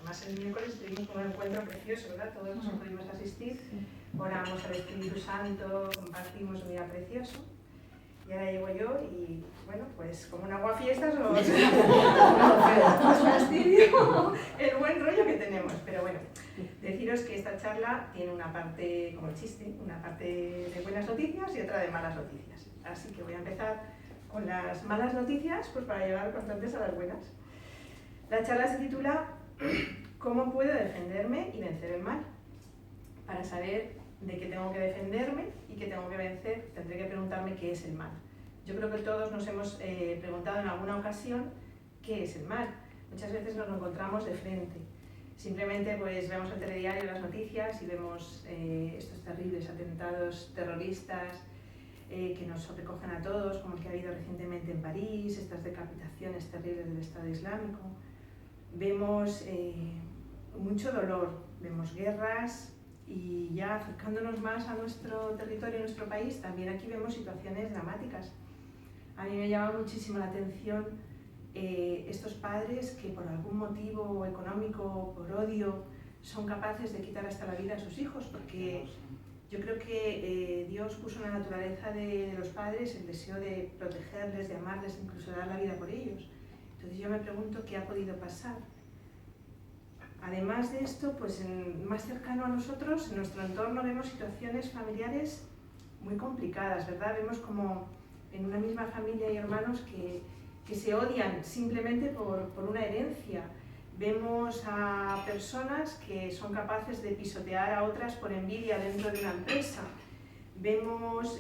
Además, el miércoles tuvimos un encuentro precioso, ¿verdad? Todos nos pudimos asistir, oramos al Espíritu Santo, compartimos un día precioso. Y ahora llego yo y, bueno, pues como un aguafiestas os fastidio el buen rollo que tenemos. Pero bueno, deciros que esta charla tiene una parte, como el chiste, una parte de buenas noticias y otra de malas noticias. Así que voy a empezar con las malas noticias, pues para llegar constantes a las buenas. La charla se titula ¿Cómo puedo defenderme y vencer el mal? Para saber de qué tengo que defenderme y qué tengo que vencer, tendré que preguntarme qué es el mal. Yo creo que todos nos hemos preguntado en alguna ocasión qué es el mal. Muchas veces nos lo encontramos de frente. Simplemente pues vemos el telediario, las noticias y vemos estos terribles atentados terroristas que nos sobrecogen a todos, como el que ha habido recientemente en París, estas decapitaciones terribles del Estado Islámico. Vemos mucho dolor, vemos guerras. Y ya acercándonos más a nuestro territorio, a nuestro país, también aquí vemos situaciones dramáticas. A mí me llama muchísimo la atención estos padres que por algún motivo económico, por odio, son capaces de quitar hasta la vida a sus hijos, porque yo creo que Dios puso en la naturaleza de los padres el deseo de protegerles, de amarles, incluso de dar la vida por ellos. Entonces yo me pregunto qué ha podido pasar. Además de esto, pues más cercano a nosotros, en nuestro entorno, vemos situaciones familiares muy complicadas, ¿verdad? Vemos como en una misma familia hay hermanos que se odian simplemente por una herencia. Vemos a personas que son capaces de pisotear a otras por envidia dentro de una empresa. Vemos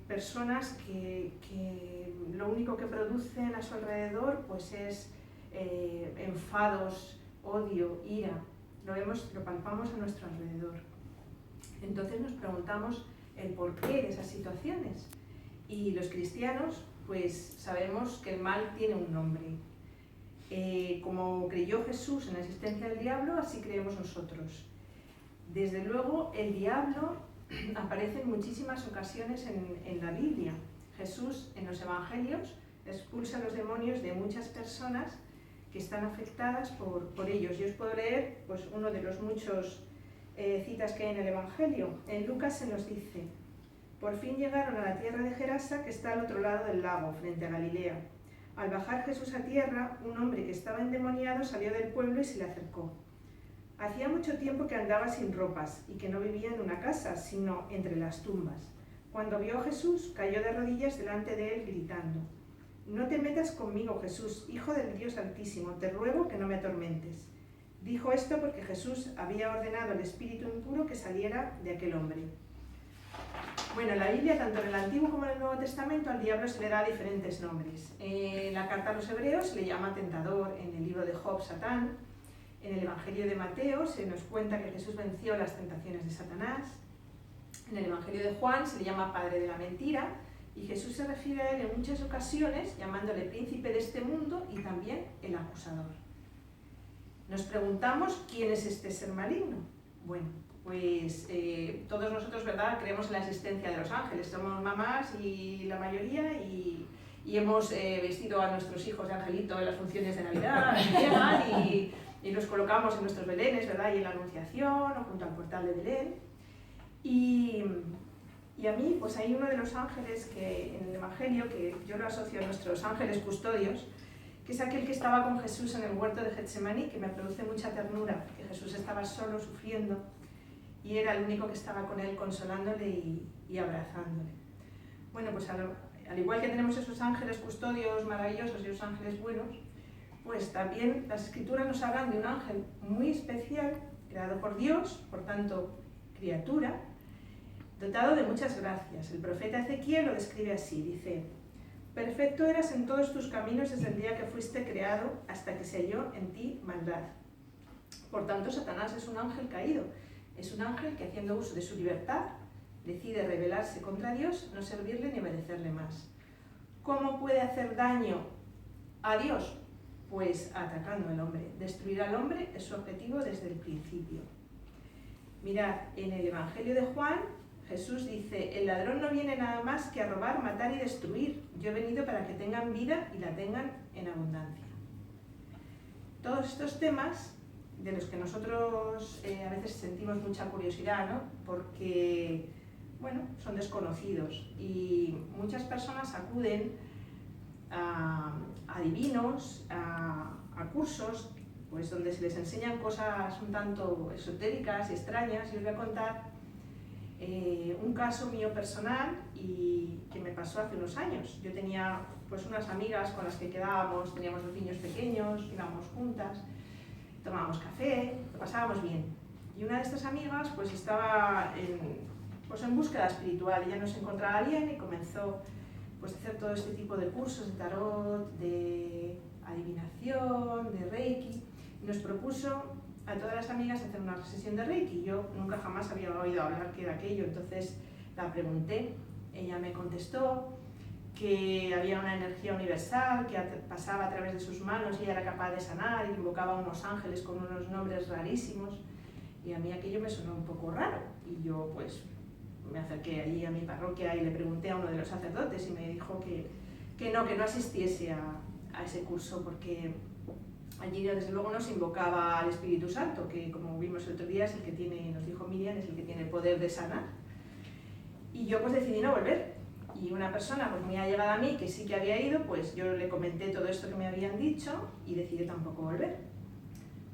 personas que lo único que producen a su alrededor pues es enfados, odio, ira, lo palpamos a nuestro alrededor. Entonces nos preguntamos el porqué de esas situaciones. Y los cristianos, pues sabemos que el mal tiene un nombre. Como creyó Jesús en la existencia del diablo, así creemos nosotros. Desde luego, el diablo aparece en muchísimas ocasiones en la Biblia. Jesús, en los evangelios, expulsa a los demonios de muchas personas que están afectadas por ellos. Yo os puedo leer pues, uno de los muchos citas que hay en el Evangelio. En Lucas se nos dice: por fin llegaron a la tierra de Gerasa, que está al otro lado del lago, frente a Galilea. Al bajar Jesús a tierra, un hombre que estaba endemoniado salió del pueblo y se le acercó. Hacía mucho tiempo que andaba sin ropas y que no vivía en una casa, sino entre las tumbas. Cuando vio a Jesús, cayó de rodillas delante de él, gritando: no te metas conmigo, Jesús, Hijo del Dios Altísimo, te ruego que no me atormentes. Dijo esto porque Jesús había ordenado al espíritu impuro que saliera de aquel hombre. Bueno, en la Biblia, tanto en el Antiguo como en el Nuevo Testamento, al diablo se le da diferentes nombres. En la carta a los Hebreos se le llama tentador, en el libro de Job, Satán. En el Evangelio de Mateo se nos cuenta que Jesús venció las tentaciones de Satanás. En el Evangelio de Juan se le llama padre de la mentira. Y Jesús se refiere a él en muchas ocasiones llamándole príncipe de este mundo y también el acusador. Nos preguntamos quién es este ser maligno. Bueno, pues todos nosotros, ¿verdad?, creemos en la existencia de los ángeles. Somos mamás y la mayoría y hemos vestido a nuestros hijos de angelito en las funciones de Navidad, llegan y los colocamos en nuestros belenes, ¿verdad?, y en la Anunciación o junto al portal de Belén. Y a mí, pues hay uno de los ángeles que en el Evangelio, que yo lo asocio a nuestros ángeles custodios, que es aquel que estaba con Jesús en el huerto de Getsemaní, que me produce mucha ternura, porque Jesús estaba solo, sufriendo, y era el único que estaba con él, consolándole y abrazándole. Bueno, pues al igual que tenemos esos ángeles custodios maravillosos y esos ángeles buenos, pues también las Escrituras nos hablan de un ángel muy especial, creado por Dios, por tanto, criatura, dotado de muchas gracias. El profeta Ezequiel lo describe así, dice: perfecto eras en todos tus caminos desde el día que fuiste creado hasta que se halló en ti maldad. Por tanto, Satanás es un ángel caído, es un ángel que haciendo uso de su libertad decide rebelarse contra Dios, no servirle ni obedecerle más. ¿Cómo puede hacer daño a Dios? Pues atacando al hombre. Destruir al hombre es su objetivo desde el principio. Mirad, en el Evangelio de Juan, Jesús dice: el ladrón no viene nada más que a robar, matar y destruir. Yo he venido para que tengan vida y la tengan en abundancia. Todos estos temas de los que nosotros a veces sentimos mucha curiosidad, ¿no? Porque, bueno, son desconocidos y muchas personas acuden a divinos, a cursos, pues donde se les enseñan cosas un tanto esotéricas y extrañas. Y os voy a contar un caso mío personal y que me pasó hace unos años. Yo tenía pues unas amigas con las que quedábamos, teníamos dos niños pequeños, íbamos juntas, tomábamos café, lo pasábamos bien. Y una de estas amigas pues estaba en búsqueda espiritual. Ella nos encontraba bien y comenzó pues a hacer todo este tipo de cursos de tarot, de adivinación, de Reiki. Y nos propuso a todas las amigas hacer una sesión de Reiki. Yo nunca jamás había oído hablar que era aquello, entonces la pregunté, ella me contestó que había una energía universal que pasaba a través de sus manos y ella era capaz de sanar, y invocaba a unos ángeles con unos nombres rarísimos, y a mí aquello me sonó un poco raro, y yo pues me acerqué allí a mi parroquia y le pregunté a uno de los sacerdotes y me dijo que no asistiese a ese curso, porque allí desde luego no se invocaba al Espíritu Santo, que como vimos el otro día es el que tiene, nos dijo Miriam, es el que tiene el poder de sanar. Y yo pues decidí no volver. Y una persona pues muy allegada a mí, que sí que había ido, pues yo le comenté todo esto que me habían dicho y decidí tampoco volver.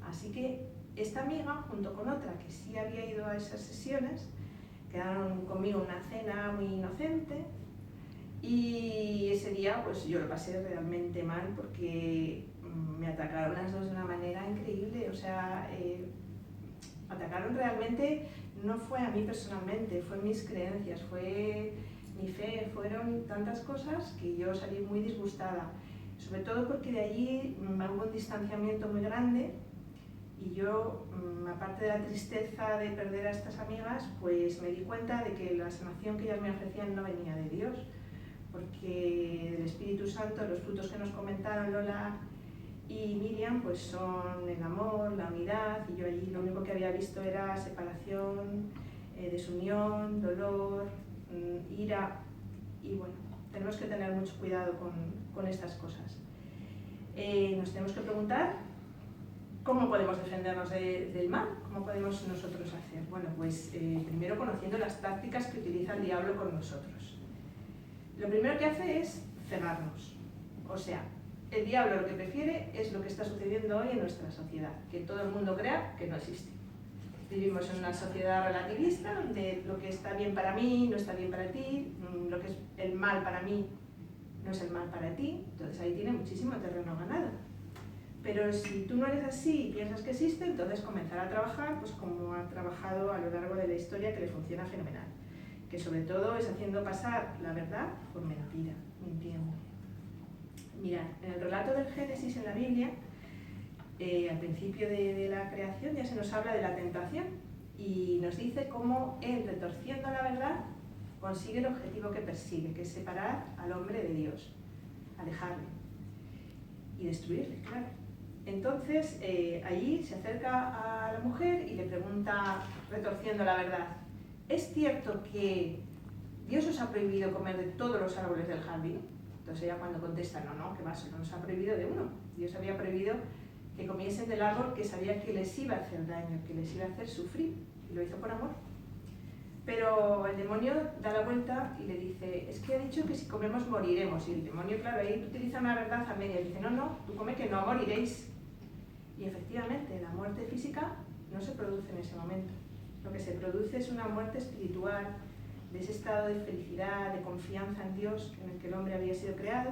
Así que esta amiga, junto con otra que sí había ido a esas sesiones, quedaron conmigo una cena muy inocente, y ese día pues yo lo pasé realmente mal porque me atacaron las dos de una manera increíble. O sea, atacaron realmente, no fue a mí personalmente, fue mis creencias, fue mi fe, fueron tantas cosas que yo salí muy disgustada, sobre todo porque de allí hubo un distanciamiento muy grande. Y yo, aparte de la tristeza de perder a estas amigas, pues me di cuenta de que la sanación que ellas me ofrecían no venía de Dios, porque el Espíritu Santo, los frutos que nos comentaron Lola y Miriam, pues son el amor, la unidad, y yo allí lo único que había visto era separación, desunión, dolor, ira, y bueno, tenemos que tener mucho cuidado con estas cosas. Nos tenemos que preguntar cómo podemos defendernos del mal, cómo podemos nosotros hacer. Bueno, pues primero conociendo las tácticas que utiliza el diablo con nosotros. Lo primero que hace es cegarnos. O sea, el diablo lo que prefiere es lo que está sucediendo hoy en nuestra sociedad, que todo el mundo crea que no existe. Vivimos en una sociedad relativista donde lo que está bien para mí no está bien para ti, lo que es el mal para mí no es el mal para ti, entonces ahí tiene muchísimo terreno ganado. Pero si tú no eres así y piensas que existe, entonces comenzar a trabajar pues como ha trabajado a lo largo de la historia, que le funciona fenomenal, que sobre todo es haciendo pasar la verdad por mentira, mintiendo. Mirad, en el relato del Génesis en la Biblia, al principio de la creación ya se nos habla de la tentación y nos dice cómo él, retorciendo la verdad, consigue el objetivo que persigue, que es separar al hombre de Dios, alejarle y destruirle, claro. Entonces, allí se acerca a la mujer y le pregunta, retorciendo la verdad, ¿es cierto que Dios os ha prohibido comer de todos los árboles del jardín? Entonces ella cuando contesta, no, que va, solo nos ha prohibido de uno. Dios había prohibido que comiesen del árbol que sabía que les iba a hacer daño, que les iba a hacer sufrir, y lo hizo por amor. Pero el demonio da la vuelta y le dice, es que ha dicho que si comemos moriremos. Y el demonio, claro, ahí utiliza una verdad a media, dice, no, tú come que no moriréis. Y efectivamente, la muerte física no se produce en ese momento. Lo que se produce es una muerte espiritual, de ese estado de felicidad, de confianza en Dios en el que el hombre había sido creado.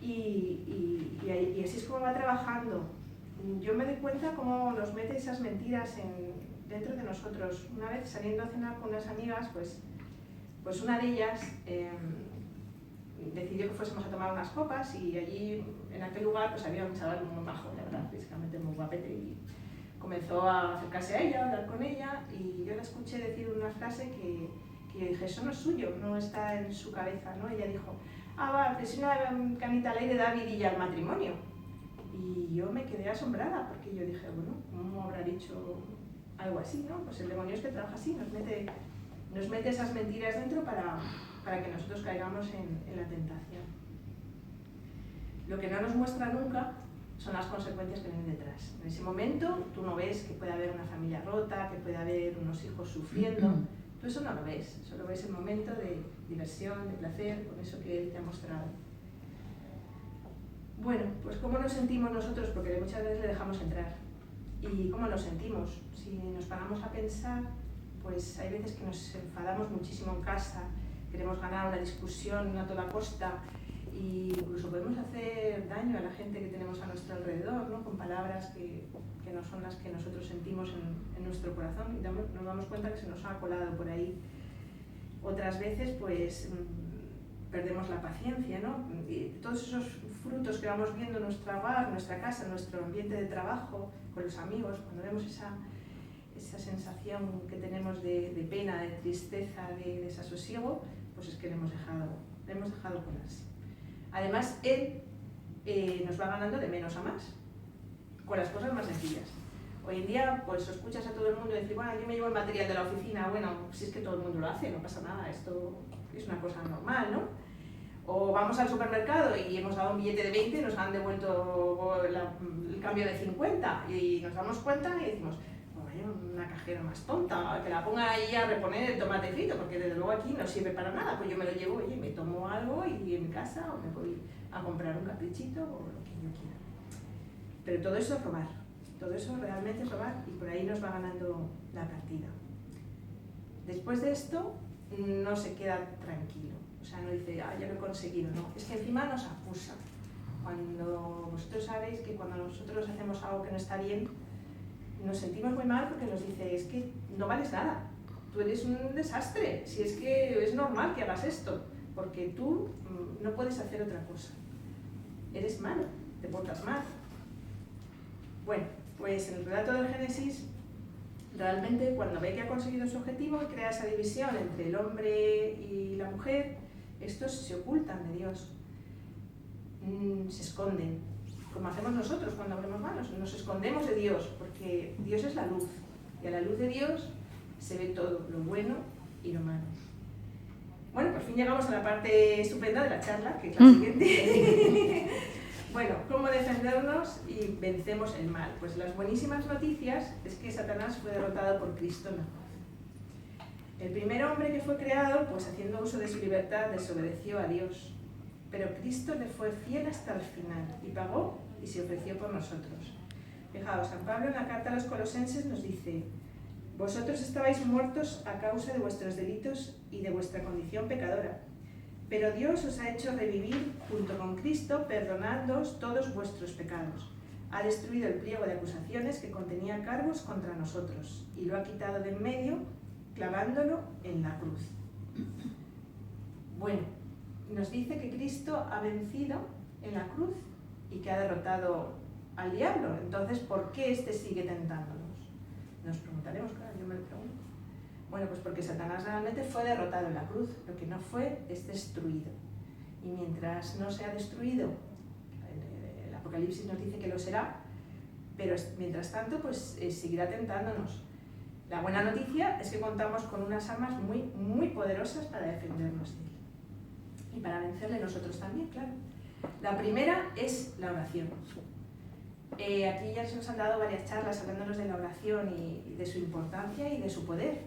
Y así es como va trabajando. Yo me doy cuenta cómo nos mete esas mentiras dentro de nosotros. Una vez saliendo a cenar con unas amigas, pues una de ellas decidió que fuésemos a tomar unas copas, y allí en aquel lugar pues había un chaval muy majo, la verdad, físicamente muy guapete, y comenzó a acercarse a ella, a hablar con ella, y yo la escuché decir una frase que yo dije, eso no es suyo, no está en su cabeza, ¿no? Ella dijo, va, es una canita ley de David y ya el matrimonio. Y yo me quedé asombrada, porque yo dije, bueno, ¿cómo habrá dicho algo así, no? Pues el demonio es que trabaja así, nos mete esas mentiras dentro para que nosotros caigamos en la tentación. Lo que no nos muestra nunca son las consecuencias que vienen detrás. En ese momento tú no ves que puede haber una familia rota, que puede haber unos hijos sufriendo, tú eso no lo ves, solo ves el momento de diversión, de placer, con eso que Él te ha mostrado. Bueno, pues ¿cómo nos sentimos nosotros? Porque muchas veces le dejamos entrar. ¿Y cómo nos sentimos? Si nos paramos a pensar, pues hay veces que nos enfadamos muchísimo en casa, queremos ganar una discusión a toda costa, e incluso podemos hacer daño a la gente que tenemos a nuestro alrededor, ¿no? Con palabras que no son las que nosotros sentimos en nuestro corazón, y nos damos cuenta que se nos ha colado por ahí. Otras veces pues perdemos la paciencia, ¿no? Y todos esos frutos que vamos viendo en nuestro hogar, nuestra casa, en nuestro ambiente de trabajo, con los amigos, cuando vemos esa sensación que tenemos de pena, de tristeza, de desasosiego, pues es que le hemos dejado colarse. Además, Él nos va ganando de menos a más, con las cosas más sencillas. Hoy en día, pues escuchas a todo el mundo decir, bueno, yo me llevo el material de la oficina, bueno, si es que todo el mundo lo hace, no pasa nada, esto es una cosa normal, ¿no? O vamos al supermercado y hemos dado un billete de 20 y nos han devuelto el cambio de 50 y nos damos cuenta y decimos, bueno, una cajera más tonta, que la ponga ahí a reponer el tomate frito, porque desde luego aquí no sirve para nada, pues yo me lo llevo, oye, me tomo algo y en mi casa o me voy a comprar un caprichito o lo que yo quiera. Pero todo eso es robar, todo eso realmente es robar y por ahí nos va ganando la partida. Después de esto no se queda tranquilo, o sea, no dice, ya lo he conseguido, no, es que encima nos acusa. Cuando vosotros sabéis que cuando nosotros hacemos algo que no está bien, nos sentimos muy mal porque nos dice, es que no vales nada, tú eres un desastre, si es que es normal que hagas esto, porque tú no puedes hacer otra cosa, eres malo, te portas mal. Bueno, pues en el relato del Génesis, realmente cuando ve que ha conseguido su objetivo y crea esa división entre el hombre y la mujer, estos se ocultan de Dios, se esconden, como hacemos nosotros cuando abrimos manos, nos escondemos de Dios, porque Dios es la luz, y a la luz de Dios se ve todo, lo bueno y lo malo. Bueno, por fin llegamos a la parte estupenda de la charla, que es la siguiente. Bueno, ¿cómo defendernos y vencemos el mal? Pues las buenísimas noticias es que Satanás fue derrotado por Cristo en la cruz. El primer hombre que fue creado, pues haciendo uso de su libertad, desobedeció a Dios. Pero Cristo le fue fiel hasta el final y pagó y se ofreció por nosotros. Fijaos, San Pablo en la carta a los Colosenses nos dice, vosotros estabais muertos a causa de vuestros delitos y de vuestra condición pecadora, pero Dios os ha hecho revivir junto con Cristo, perdonándoos todos vuestros pecados. Ha destruido el pliego de acusaciones que contenía cargos contra nosotros y lo ha quitado de en medio, clavándolo en la cruz. Bueno, nos dice que Cristo ha vencido en la cruz y que ha derrotado al diablo. Entonces, ¿por qué este sigue tentándonos? Nos preguntaremos, claro, yo me lo pregunto. Bueno, pues porque Satanás realmente fue derrotado en la cruz, lo que no fue es destruido. Y mientras no sea destruido, el Apocalipsis nos dice que lo será, pero mientras tanto, pues seguirá tentándonos. La buena noticia es que contamos con unas armas muy, muy poderosas para defendernos de él. Y para vencerle nosotros también, claro. La primera es la oración. Aquí ya se nos han dado varias charlas hablándonos de la oración y de su importancia y de su poder.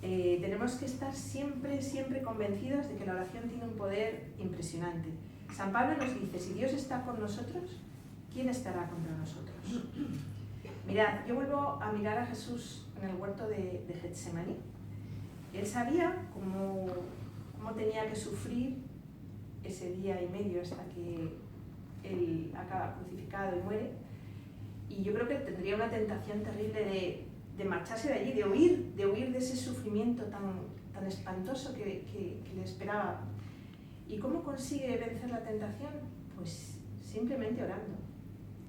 Tenemos que estar siempre, siempre convencidos de que la oración tiene un poder impresionante. San Pablo nos dice, si Dios está con nosotros, ¿quién estará contra nosotros? Mirad, yo vuelvo a mirar a Jesús en el huerto de Getsemaní. Él sabía cómo tenía que sufrir ese día y medio hasta que él acaba crucificado y muere. Y yo creo que tendría una tentación terrible de marcharse de allí, de huir de ese sufrimiento tan espantoso que le esperaba. ¿Y cómo consigue vencer la tentación? Pues simplemente orando.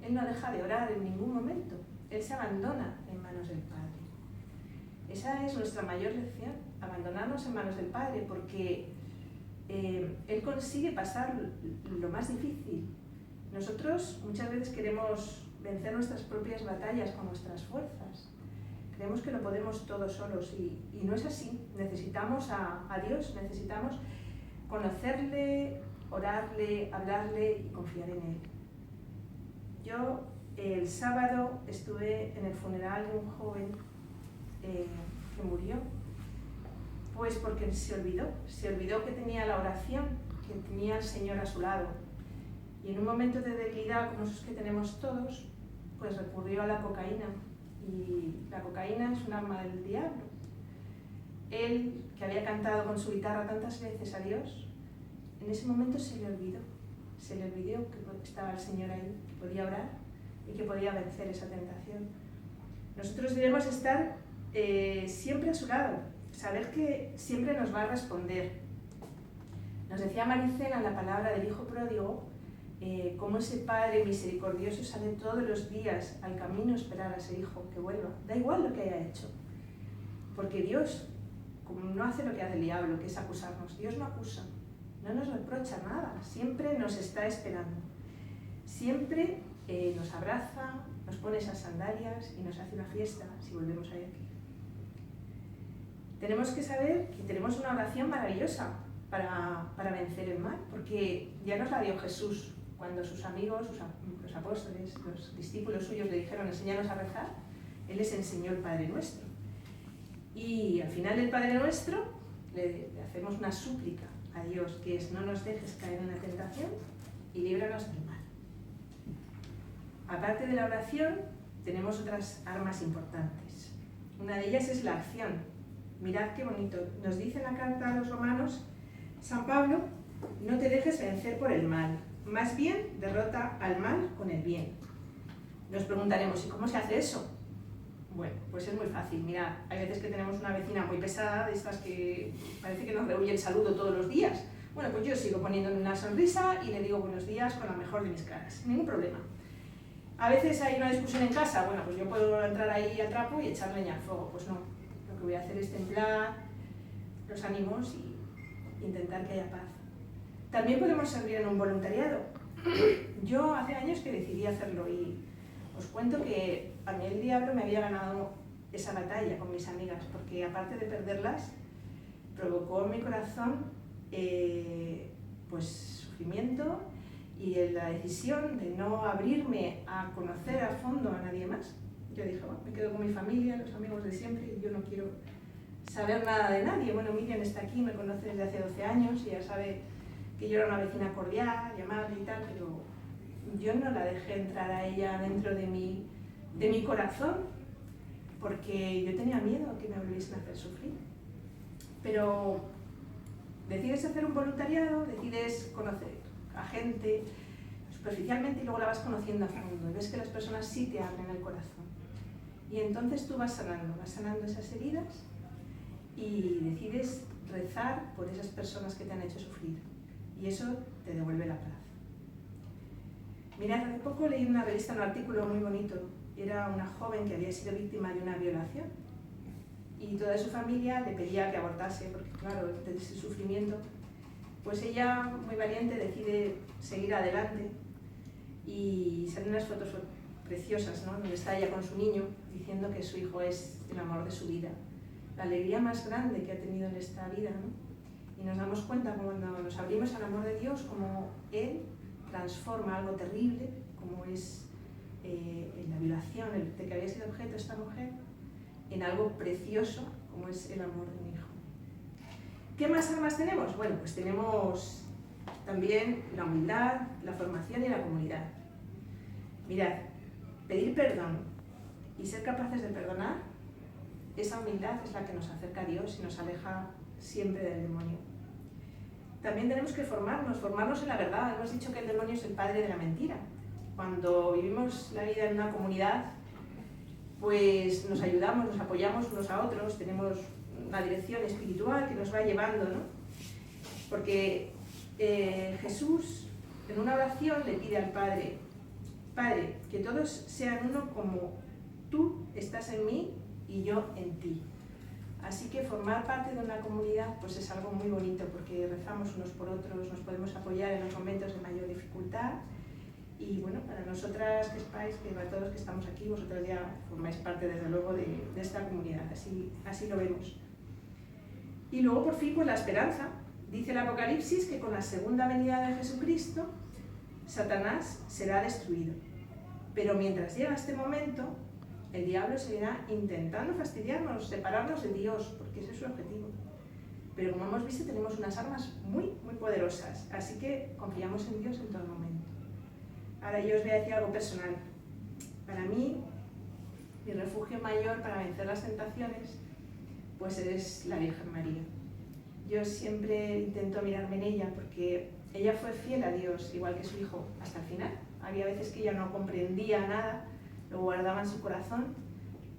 Él no deja de orar en ningún momento. Él se abandona en manos del Padre. Esa es nuestra mayor lección, abandonarnos en manos del Padre, porque Él consigue pasar lo más difícil. Nosotros muchas veces queremos vencer nuestras propias batallas con nuestras fuerzas. Creemos que lo podemos todos solos y no es así. Necesitamos a Dios, necesitamos conocerle, orarle, hablarle y confiar en Él. Yo el sábado estuve en el funeral de un joven que murió, pues porque se olvidó que tenía la oración, que tenía al Señor a su lado. Y en un momento de debilidad como esos que tenemos todos, pues recurrió a la cocaína. Y la cocaína es un arma del diablo. Él, que había cantado con su guitarra tantas veces a Dios, en ese momento se le olvidó que estaba el Señor ahí, que podía orar y que podía vencer esa tentación. Nosotros debemos estar siempre a su lado, saber que siempre nos va a responder. Nos decía Maricela en la palabra del Hijo Pródigo, cómo ese Padre misericordioso sale todos los días al camino a esperar a ese Hijo que vuelva. Da igual lo que haya hecho, porque Dios, como no hace lo que hace el diablo, que es acusarnos, Dios no acusa, no nos reprocha nada, siempre nos está esperando. Siempre nos abraza, nos pone esas sandalias y nos hace una fiesta si volvemos a ir aquí. Tenemos que saber que tenemos una oración maravillosa para vencer el mal, porque ya nos la dio Jesús cuando sus amigos, los apóstoles, los discípulos suyos le dijeron enséñanos a rezar. Él les enseñó el Padre Nuestro. Y al final del Padre Nuestro le hacemos una súplica a Dios, que es no nos dejes caer en la tentación y líbranos del mal. Aparte de la oración, tenemos otras armas importantes. Una de ellas es la acción. Mirad qué bonito. Nos dice en la carta a los romanos, San Pablo, no te dejes vencer por el mal, más bien derrota al mal con el bien. Nos preguntaremos, ¿y cómo se hace eso? Bueno, pues es muy fácil. Mirad, hay veces que tenemos una vecina muy pesada, de estas que parece que nos rehuye el saludo todos los días. Bueno, pues yo sigo poniéndole una sonrisa y le digo buenos días con la mejor de mis caras, ningún problema. A veces hay una discusión en casa, bueno, pues yo puedo entrar ahí al trapo y echar leña al fuego. Pues no, lo que voy a hacer es templar los ánimos y intentar que haya paz. También podemos servir en un voluntariado. Yo hace años que decidí hacerlo y os cuento que a mí el diablo me había ganado esa batalla con mis amigas, porque aparte de perderlas, provocó en mi corazón pues sufrimiento y la decisión de no abrirme a conocer a fondo a nadie más. Yo dije, bueno, me quedo con mi familia, los amigos de siempre, y yo no quiero saber nada de nadie. Bueno, Miriam está aquí, me conoce desde hace 12 años y ya sabe que yo era una vecina cordial y amable y tal, pero yo no la dejé entrar a ella dentro de mi corazón, porque yo tenía miedo a que me volviesen a hacer sufrir. Pero decides hacer un voluntariado, decides conocer a gente superficialmente y luego la vas conociendo a fondo y ves que las personas sí te abren el corazón. Y entonces tú vas sanando esas heridas y decides rezar por esas personas que te han hecho sufrir. Y eso te devuelve la paz. Mirad, hace poco leí en una revista un artículo muy bonito. Era una joven que había sido víctima de una violación y toda su familia le pedía que abortase porque, claro, de ese sufrimiento, pues ella, muy valiente, decide seguir adelante y salen unas fotos preciosas, ¿no? Donde está ella con su niño diciendo que su hijo es el amor de su vida, la alegría más grande que ha tenido en esta vida, ¿no? Y nos damos cuenta cuando nos abrimos al amor de Dios, como Él transforma algo terrible, como es la violación, de que había sido objeto esta mujer, en algo precioso, como es el amor de un hijo. ¿Qué más armas tenemos? Bueno, pues tenemos también la humildad, la formación y la comunidad. Mirad, pedir perdón y ser capaces de perdonar, esa humildad es la que nos acerca a Dios y nos aleja siempre del demonio. También tenemos que formarnos en la verdad. Hemos dicho que el demonio es el padre de la mentira. Cuando vivimos la vida en una comunidad, pues nos ayudamos, nos apoyamos unos a otros, tenemos una dirección espiritual que nos va llevando, ¿no? Porque Jesús en una oración le pide al Padre, Padre, que todos sean uno como tú estás en mí y yo en ti. Así que formar parte de una comunidad pues es algo muy bonito porque rezamos unos por otros, nos podemos apoyar en los momentos de mayor dificultad y bueno, para nosotras que sepáis que para todos que estamos aquí, vosotros ya formáis parte desde luego de esta comunidad, así lo vemos. Y luego por fin pues la esperanza. Dice el Apocalipsis que con la segunda venida de Jesucristo, Satanás será destruido. Pero mientras llega este momento, el diablo seguirá intentando fastidiarnos, separarnos de Dios, porque ese es su objetivo. Pero como hemos visto, tenemos unas armas muy, muy poderosas, así que confiamos en Dios en todo momento. Ahora yo os voy a decir algo personal. Para mí, mi refugio mayor para vencer las tentaciones, pues es la Virgen María. Yo siempre intento mirarme en ella porque ella fue fiel a Dios, igual que su hijo, hasta el final. Había veces que ella no comprendía nada, lo guardaba en su corazón,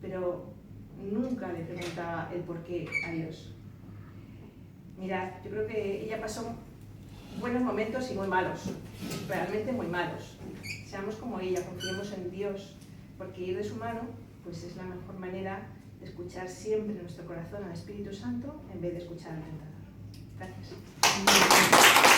pero nunca le preguntaba el porqué a Dios. Mirad, yo creo que ella pasó buenos momentos y muy malos, realmente muy malos. Seamos como ella, confiemos en Dios, porque ir de su mano pues es la mejor manera de escuchar siempre en nuestro corazón al Espíritu Santo en vez de escuchar al tentador. Gracias.